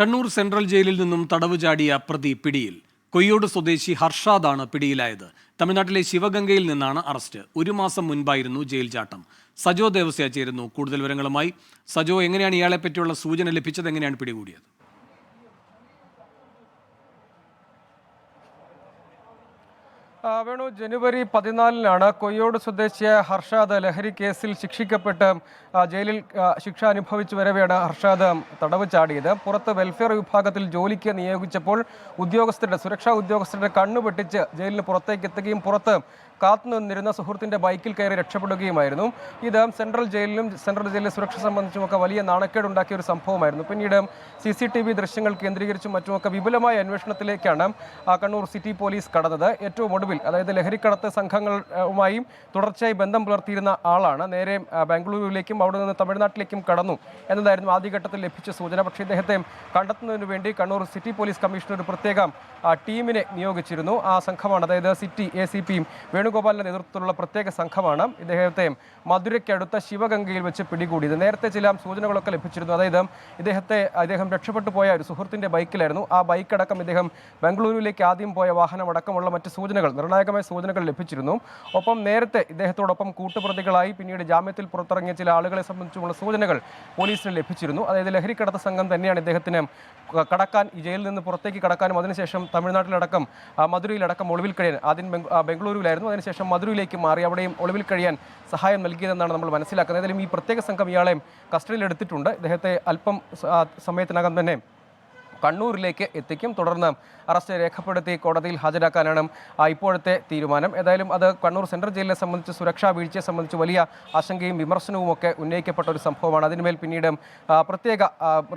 Kannur central ജയിലിൽ നിന്നും തടവ് ചാടിയ പ്രതി പിടിയിൽ. കൊയ്യോട് സ്വദേശി ഹർഷാദാണ് പിടിയിലായത്. തമിഴ്നാട്ടിലെ ശിവഗംഗയിൽ നിന്നാണ് അറസ്റ്റ്. 1 മാസം മുൻപായിരുന്നു ജയിൽ ചാട്ടം. സജോ ദേവസ്യ ചേരുന്നു കൂടുതൽ വിവരങ്ങളുമായി. സജോ, എങ്ങനെയാണ് ഇയാളെ പറ്റിയുള്ള സൂചന ലഭിച്ചത്? എങ്ങനെയാണ് പിടികൂടിയത്? വേണു, ജനുവരി 14-നാണ് കൊയ്യോട് സ്വദേശിയായ ഹർഷാദ് ലഹരി കേസിൽ ശിക്ഷിക്കപ്പെട്ട് ജയിലിൽ ശിക്ഷ അനുഭവിച്ചു വരവെയാണ് ഹർഷാദ് തടവ് ചാടിയത്. പുറത്ത് വെൽഫെയർ വിഭാഗത്തിൽ ജോലിക്ക് നിയോഗിച്ചപ്പോൾ സുരക്ഷാ ഉദ്യോഗസ്ഥരുടെ കണ്ണു വെട്ടിച്ച് ജയിലിന് പുറത്തേക്ക് എത്തുകയും പുറത്ത് കാത്തുനിന്നിരുന്ന സുഹൃത്തിൻ്റെ ബൈക്കിൽ കയറി രക്ഷപ്പെടുകയുമായിരുന്നു. ഇത് സെൻട്രൽ ജയിലിലെ സുരക്ഷ സംബന്ധിച്ചുമൊക്കെ വലിയ നാണക്കേടുണ്ടാക്കിയ ഒരു സംഭവമായിരുന്നു. പിന്നീട് CCTV ദൃശ്യങ്ങൾ കേന്ദ്രീകരിച്ചും മറ്റുമൊക്കെ വിപുലമായ അന്വേഷണത്തിലേക്കാണ് കണ്ണൂർ സിറ്റി പോലീസ് കടന്നത്. ഏറ്റവും ഒടുവിൽ, അതായത് ലഹരിക്കടത്ത് സംഘങ്ങളുമായി തുടർച്ചയായി ബന്ധം പുലർത്തിയിരുന്ന ആളാണ്. നേരെ ബാംഗ്ലൂരിലേക്കും അവിടെ നിന്ന് തമിഴ്നാട്ടിലേക്കും കടന്നു എന്നതായിരുന്നു ആദ്യഘട്ടത്തിൽ ലഭിച്ച സൂചന. പക്ഷേ ഇദ്ദേഹത്തെ കണ്ടെത്തുന്നതിന് വേണ്ടി കണ്ണൂർ സിറ്റി പോലീസ് കമ്മീഷണർ ഒരു പ്രത്യേക ടീമിനെ നിയോഗിച്ചിരുന്നു. ആ സംഘമാണ്, അതായത് സിറ്റി ACP വേണുഗോപാലിന്റെ നേതൃത്വത്തിലുള്ള പ്രത്യേക സംഘമാണ് ഇദ്ദേഹത്തെ മധുരയ്ക്കടുത്ത ശിവഗംഗയിൽ വെച്ച് പിടികൂടിയത്. നേരത്തെ ചില സൂചനകളൊക്കെ ലഭിച്ചിരുന്നു. അതായത് അദ്ദേഹം രക്ഷപ്പെട്ടു പോയ ഒരു സുഹൃത്തിൻ്റെ ബൈക്കിലായിരുന്നു. ആ ബൈക്കടക്കം ഇദ്ദേഹം ബംഗളൂരുവിലേക്ക് ആദ്യം പോയ വാഹനമടക്കമുള്ള മറ്റ് നിർണായകമായ സൂചനകൾ ലഭിച്ചിരുന്നു. ഒപ്പം നേരത്തെ ഇദ്ദേഹത്തോടൊപ്പം കൂട്ടുപ്രതികളായി പിന്നീട് ജാമ്യത്തിൽ പുറത്തിറങ്ങിയ ചില ആളുകളെ സംബന്ധിച്ചുള്ള സൂചനകൾ പോലീസിന് ലഭിച്ചിരുന്നു. അതായത് ലഹരിക്കടത്ത് സംഘം തന്നെയാണ് ഇദ്ദേഹത്തിന് ഈ ജയിലിൽ നിന്ന് പുറത്തേക്ക് കടക്കാനും അതിനുശേഷം തമിഴ്നാട്ടിലടക്കം മധുരയിലടക്കം ഒളിവിൽ കഴിയാൻ, ആദ്യം ബംഗളൂരുവിലായിരുന്നു, അതിനുശേഷം മധുരയിലേക്ക് മാറി അവിടെയും ഒളിവിൽ കഴിയാൻ സഹായം നൽകിയതെന്നാണ് നമ്മൾ മനസ്സിലാക്കുന്നത്. ഏതായാലും ഈ പ്രത്യേക സംഘം ഇയാളെ കസ്റ്റഡിയിലെടുത്തിട്ടുണ്ട്. ഇദ്ദേഹത്തെ അല്പം സമയത്തിനകം തന്നെ കണ്ണൂരിലേക്ക് എത്തിക്കും. തുടർന്ന് അറസ്റ്റ് രേഖപ്പെടുത്തി കോടതിയിൽ ഹാജരാക്കാനാണ് ഇപ്പോഴത്തെ തീരുമാനം. ഏതായാലും അത് കണ്ണൂർ സെൻട്രൽ ജയിലിനെ സംബന്ധിച്ച് സുരക്ഷാ വീഴ്ചയെ സംബന്ധിച്ച് വലിയ ആശങ്കയും വിമർശനവും ഒക്കെ ഉന്നയിക്കപ്പെട്ട ഒരു സംഭവമാണ്. അതിനുമേൽ പിന്നീട് പ്രത്യേക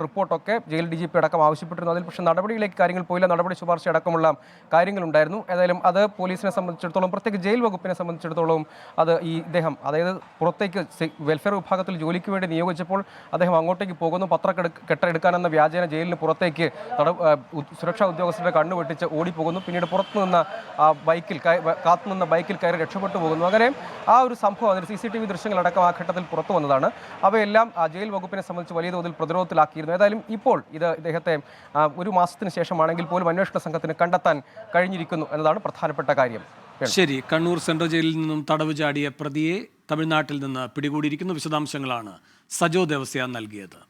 റിപ്പോർട്ടൊക്കെ ജയിൽ DGP അടക്കം ആവശ്യപ്പെട്ടിരുന്നു. അതിൽ പക്ഷേ നടപടിയിലേക്ക് കാര്യങ്ങൾ പോയില്ല. നടപടി ശുപാർശ അടക്കമുള്ള കാര്യങ്ങളുണ്ടായിരുന്നു. ഏതായാലും അത് പോലീസിനെ സംബന്ധിച്ചിടത്തോളം, പ്രത്യേക ജയിൽ വകുപ്പിനെ സംബന്ധിച്ചിടത്തോളം അത് ഇദ്ദേഹം, അതായത് പുറത്തേക്ക് വെൽഫെയർ വിഭാഗത്തിൽ ജോലിക്ക് വേണ്ടി നിയോഗിച്ചപ്പോൾ അദ്ദേഹം അങ്ങോട്ടേക്ക് പോകുന്നു, പത്രക്കെട്ടെടുക്കാനെന്ന വ്യാജേന ജയിലിന് പുറത്തേക്ക് സുരക്ഷാ ഉദ്യോഗസ്ഥരുടെ കണ്ണു വെട്ടിച്ച് ഓടിപ്പോകുന്നു. പിന്നീട് കാത്തുനിന്ന ബൈക്കിൽ കയറി രക്ഷപ്പെട്ടു പോകുന്നു. അങ്ങനെ ആ ഒരു സംഭവം, അതിന് CCTV ദൃശ്യങ്ങളടക്കം ആ ഘട്ടത്തിൽ പുറത്തു വന്നതാണ്. അവയെല്ലാം ജയിൽ വകുപ്പിനെ സംബന്ധിച്ച് വലിയ തോതിൽ പ്രതിരോധത്തിലാക്കിയിരുന്നു. ഏതായാലും ഇപ്പോൾ ഇദ്ദേഹത്തെ 1 മാസത്തിന് ശേഷമാണെങ്കിൽ പോലും അന്വേഷണ സംഘത്തിന് കണ്ടെത്താൻ കഴിഞ്ഞിരിക്കുന്നു എന്നതാണ് പ്രധാനപ്പെട്ട കാര്യം. ശരി, കണ്ണൂർ സെൻട്രൽ ജയിലിൽ നിന്നും തടവ് ചാടിയ പ്രതിയെ തമിഴ്നാട്ടിൽ നിന്ന് പിടികൂടിയിരിക്കുന്നു. വിശദാംശങ്ങളാണ് സജോ ദേവസ്യ നൽകിയത്.